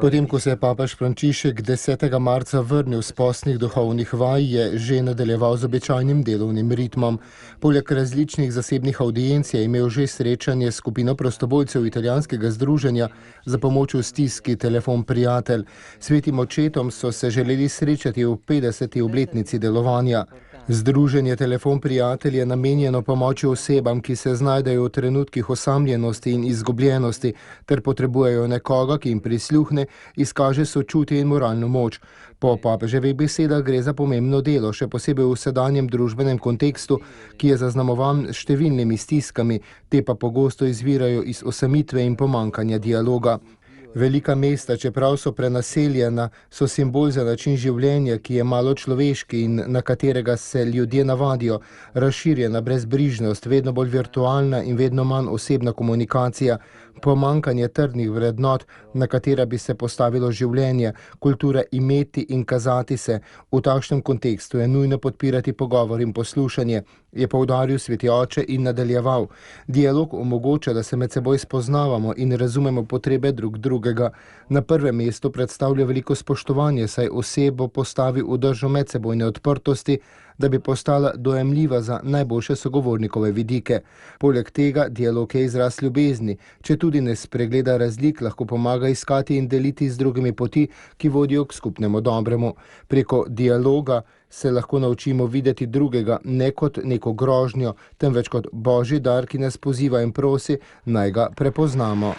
Potem, ko se je papež Frančišek 10. marca vrnil z postnih duhovnih vaj, je že nadaljeval z običajnim delovnim ritmom. Poleg različnih zasebnih avdienc je imel že srečanje s skupino prostovoljcev italijanskega združenja za pomoč v stiski Telefon prijatelj. Svetim očetom so se želeli srečati v 50. obletnici delovanja. Združenje Telefon prijatelj je namenjeno pomoči osebam, ki se znajdejo v trenutkih osamljenosti in izgubljenosti, ter potrebujejo nekoga, ki jim prisluhne, izkaže sočutje in moralno moč. Po papeževih besedah gre za pomembno delo, še posebej v sedanjem družbenem kontekstu, ki je zaznamovan s številnimi stiskami, te pa pogosto izvirajo iz osamitve in pomankanja dialoga. Velika mesta, čeprav so prenaseljena, so simbol za način življenja, ki je malo človeški in na katerega se ljudje navadijo. Razširjena brezbrižnost, vedno bolj virtualna in vedno manj osebna komunikacija, pomankanje trdnih vrednot, na katera bi se postavilo življenje, kultura imeti in kazati se. V takšnem kontekstu je nujno podpirati pogovor in poslušanje, je poudaril sveti oče in nadaljeval. Dialog omogoča, da se med seboj spoznavamo in razumemo potrebe drug drugega. Na prvem mestu predstavlja veliko spoštovanje, saj osebo postavi v držo medsebojne odprtosti, da bi postala dojemljiva za najboljše sogovornikove vidike. Poleg tega dialog je izraz ljubezni, če tudi ne spregleda razlik, lahko pomaga iskati in deliti z drugimi poti, ki vodijo k skupnemu dobremu. Preko dialoga se lahko naučimo videti drugega ne kot neko grožnjo, temveč kot božji dar, ki nas poziva in prosi, naj ga prepoznamo.